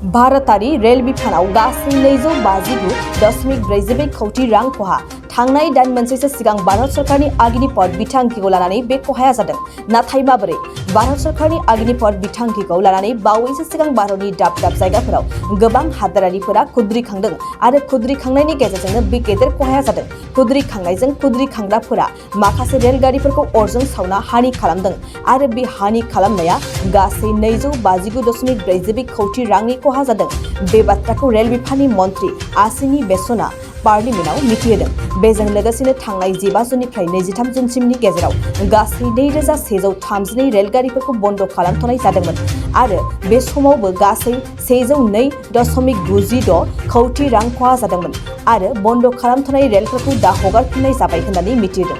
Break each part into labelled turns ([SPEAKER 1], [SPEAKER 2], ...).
[SPEAKER 1] भारतारि रेल बिफानाव गासै 259.42 कौटि रां खहा थांनाय दान मोनसेसो सिगां भारत सरकारनि आगिनिपथ बिथांखिखौ लानानै बे खहाया जादों। नाथाय माबोरै? भारत सरकारनि आगिनिपथ बिथांखिखौ लानानै बावैसो सिगां भारतनि दाब दाब जायगाफोराव गोबां हादोरारिफोरा खुद्रिखांदों आरो खुद्रिखांनायनि गेजेरजोंनो बे गेदेर खहाया जादों। खुद्रिखांनायजों खुद्रिखांग्राफोरा माखासे रेलगारिफोरखौ अरजों सावना हानि खालामदों आरो बे हानि खालामनाया गासै 259.42 कौटि रांनि खहा जादों। बे बाथ्राखौ रेल बिफाननि मन्त्रि आश्विनी वैष्णवआ पार्लियामेन्टआव मिथिहोदों। बेजों लोगोसेनो थांनाय 15 जुननिफ्राय 23 जुनसिमनि गेजेराव गासै 2132 रेलगारिफोरखौ बन्द खालामथ'नाय जादोंमोन आरो बे समावबो गासै 102.96 कौटि रां खहा जादोंमोन आरो बन्द खालामथ'नाय रेलफोरखौ दा हगारफिननाय जाबाय होननानै मिथिहोदों।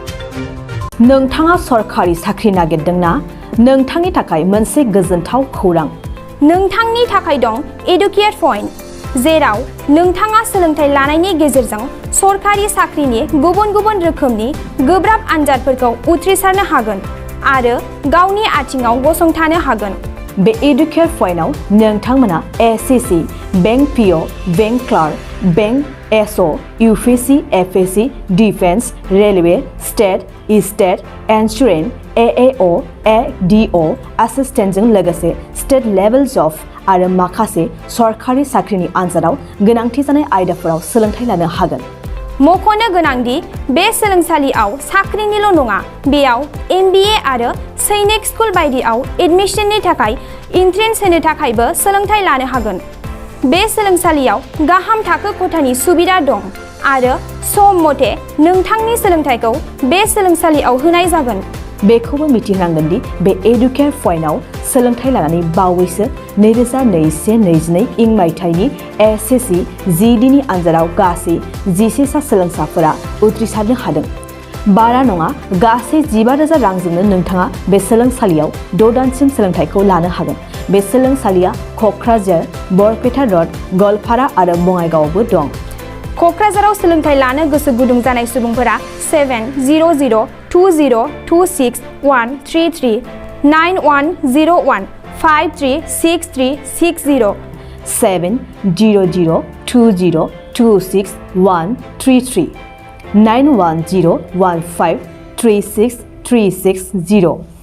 [SPEAKER 1] नोंथाङा सरकारि साख्रि नागिरदोंना? नोंथांनि थाखाय मोनसे गोजोनथाव खौरां।
[SPEAKER 2] नोंथांनि थाखाय दं एडुकेट पइन्ट, जेराव नोंथाङा सोलोंथाइ लानायनि गेजेरजों सरकारि साख्रिनि गुबुन गुबुन रोखोमनि गोब्राब आनजादफोरखौ उथ्रिसारनो हागोन आरो गावनि आथिङाव गसंथानो हागोन।
[SPEAKER 1] बे एडुकेट पइन्टआव नोंथांमोना SSC, bank PO, bank clerk, bank SO, UPSC, एफएससि, डिफेन्स, रेलवे, स्टेट इन्सुरेन्स, एएअ, एडिअ एसिस्टेन्टजों लोगोसे स्टेट लेभेल जब आरो माखासे सरकारि साख्रिनि आनजादाव गोनांथि जानाय आयदाफोराव सोलोंथाइ लानो हागोन।
[SPEAKER 2] मख'नो गोनांदि बे सोलोंसालियाव साख्रिनिल' नङा, बेयाव MBA आरो सैनिक स्कुल बायदियाव एडमिशननि थाखाय एन्ट्रेन्स होनो थाखायबो सोलोंथाइ लानो हागोन। बे सोलोंसालियाव गाहाम थाखो खथानि सुबिदा दं आरो सम मथे नोंथांनि सोलोंथाइखौ बे सोलोंसालियाव होनाय जागोन।
[SPEAKER 1] बेखौबो मिथिनांगोन दि बे एडुकेट पइन्टआव सोलोंथाइ लानानै बावैसो 2021-22 इं मायथाइनि एसएससि जिडिनि आनजादाव गासै 11 सा सोलोंसाफोरा उथ्रिसारनो हादों। बारा नङा, गासै 15,000 रांजोंनो नोंथाङा बे सोलोंसालियाव 6 दानसिम सोलोंथाइखौ लानो हागोन। बे सोलोंसालिया क'क्राझार, बरपेटा र'ड, गवालपारा आरो बङाइगावआवबो दं।
[SPEAKER 2] क'क्राझाराव सोलोंथाइ लानो गोसो गुदुं जानाय सुबुंफोरा 70020261333 9101536360
[SPEAKER 1] 70020261333 9101536360